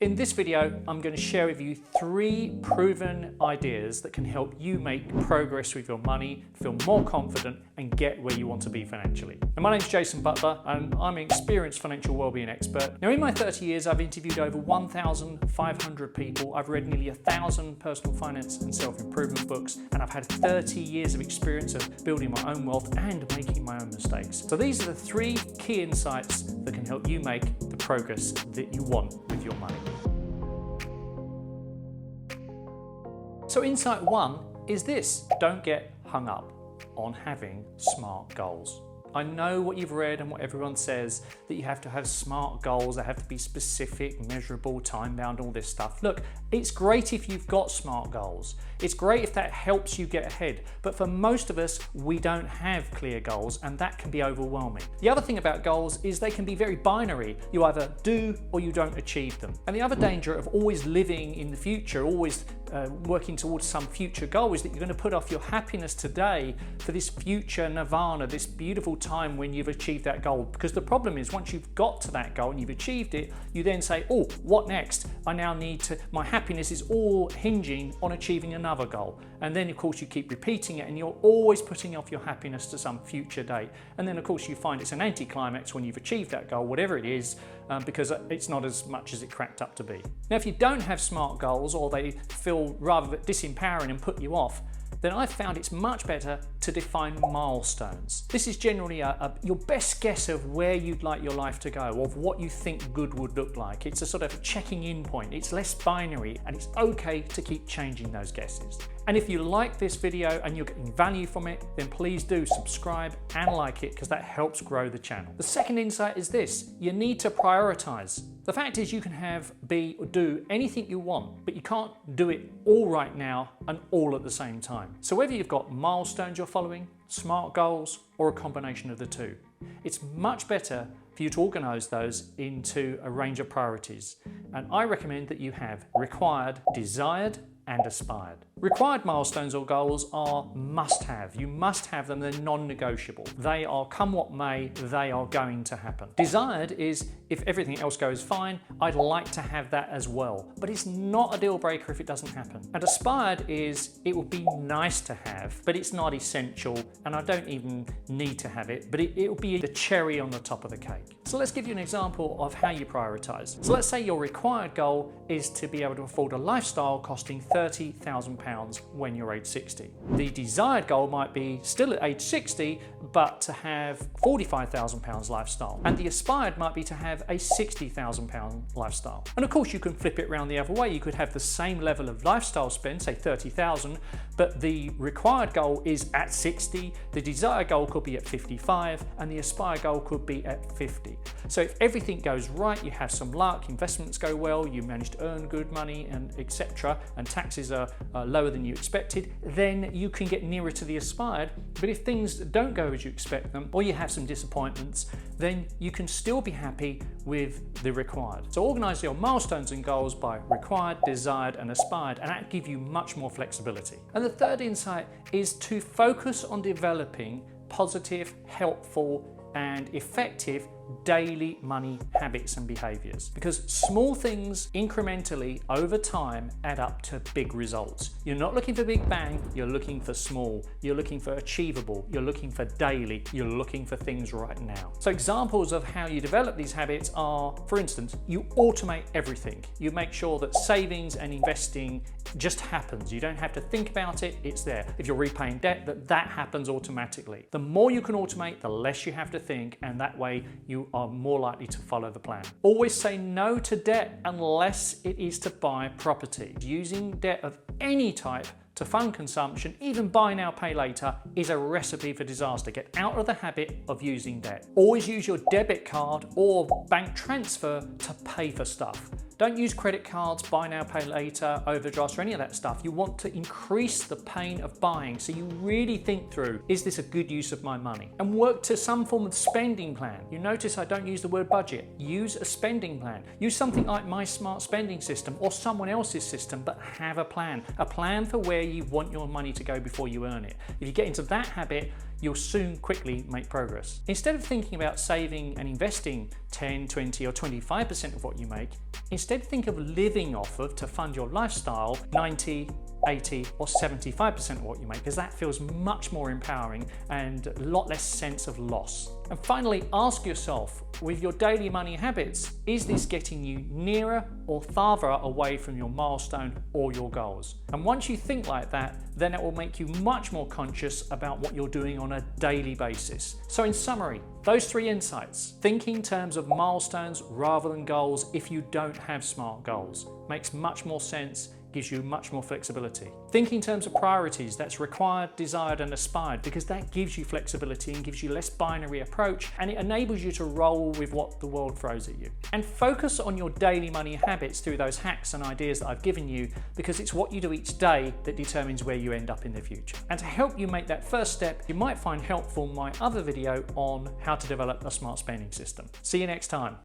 In this video, I'm going to share with you 3 proven ideas that can help you make progress with your money, feel more confident and get where you want to be financially. And my name's Jason Butler and I'm an experienced financial wellbeing expert. Now in my 30 years, I've interviewed over 1,500 people. I've read nearly 1,000 personal finance and self-improvement books, and I've had 30 years of experience of building my own wealth and making my own mistakes. So these are the 3 key insights that can help you make the progress that you want with your money. So insight 1 is this: don't get hung up on having smart goals. I know what you've read and what everyone says, that you have to have smart goals, they have to be specific, measurable, time-bound, all this stuff. Look, it's great if you've got smart goals. It's great if that helps you get ahead. But for most of us, we don't have clear goals, and that can be overwhelming. The other thing about goals is they can be very binary. You either do or you don't achieve them. And the other danger of always living in the future, always working towards some future goal, is that you're going to put off your happiness today for this future nirvana, this beautiful time when you've achieved that goal. Because the problem is, once you've got to that goal and you've achieved it, you then say, oh, what next? I now need to, my happiness is all hinging on achieving another goal. And then of course you keep repeating it and you're always putting off your happiness to some future date. And then of course you find it's an anticlimax when you've achieved that goal, whatever it is, because it's not as much as it cracked up to be. Now, if you don't have smart goals, or they feel rather disempowering and put you off, then I've found it's much better to define milestones. This is generally your best guess of where you'd like your life to go, of what you think good would look like. It's a sort of checking in point. It's less binary, and it's okay to keep changing those guesses. And if you like this video and you're getting value from it, then please do subscribe and like it, because that helps grow the channel. The second insight is this: you need to prioritize. The fact is, you can have, be, or do anything you want, but you can't do it all right now and all at the same time. So whether you've got milestones you're following, smart goals, or a combination of the two, it's much better for you to organize those into a range of priorities. And I recommend that you have required, desired, and aspired. Required milestones or goals are must-have. You must have them, they're non-negotiable. They are, come what may, they are going to happen. Desired is, if everything else goes fine, I'd like to have that as well. But it's not a deal breaker if it doesn't happen. And aspired is, it would be nice to have, but it's not essential, and I don't even need to have it, but it will be the cherry on the top of the cake. So let's give you an example of how you prioritize. So let's say your required goal is to be able to afford a lifestyle costing £30,000 when you're age 60. The desired goal might be still at age 60, but to have £45,000 lifestyle. And the aspired might be to have a £60,000 lifestyle. And of course you can flip it around the other way. You could have the same level of lifestyle spend, say 30,000, but the required goal is at 60, the desired goal could be at 55, and the aspired goal could be at 50. So if everything goes right, you have some luck, investments go well, you manage to earn good money, and etc., and taxes are lower than you expected, then you can get nearer to the aspired. But if things don't go as you expect them, or you have some disappointments, then you can still be happy with the required. So organize your milestones and goals by required, desired, and aspired, and that gives you much more flexibility. And the third insight is to focus on developing positive, helpful, and effective daily money habits and behaviors, because small things incrementally over time add up to big results. You're not looking for big bang, you're looking for small, you're looking for achievable, you're looking for daily, you're looking for things right now. So examples of how you develop these habits are, for instance, you automate everything. You make sure that savings and investing just happens. You don't have to think about it, it's there. If you're repaying debt, that happens automatically. The more you can automate, the less you have to think, and that way you are more likely to follow the plan. Always say no to debt unless it is to buy property. Using debt of any type to fund consumption, even buy now, pay later, is a recipe for disaster. Get out of the habit of using debt. Always use your debit card or bank transfer to pay for stuff. Don't use credit cards, buy now, pay later, overdrafts, or any of that stuff. You want to increase the pain of buying, so you really think through, is this a good use of my money? And work to some form of spending plan. You notice I don't use the word budget. Use a spending plan. Use something like my smart spending system or someone else's system, but have a plan for where you want your money to go before you earn it. If you get into that habit, you'll soon quickly make progress. Instead of thinking about saving and investing 10, 20 or 25% of what you make, instead think of living off of to fund your lifestyle 90, 80 or 75% of what you make, because that feels much more empowering and a lot less sense of loss. And finally, ask yourself, with your daily money habits, is this getting you nearer or farther away from your milestone or your goals? And once you think like that, then it will make you much more conscious about what you're doing on a daily basis. So in summary, those 3 insights: think in terms of milestones rather than goals if you don't have SMART goals. Makes much more sense, gives you much more flexibility. Think in terms of priorities, that's required, desired and aspired, because that gives you flexibility and gives you less binary approach, and it enables you to roll with what the world throws at you. And focus on your daily money habits through those hacks and ideas that I've given you, because it's what you do each day that determines where you end up in the future. And to help you make that first step, you might find helpful my other video on how to develop a smart spending system. See you next time.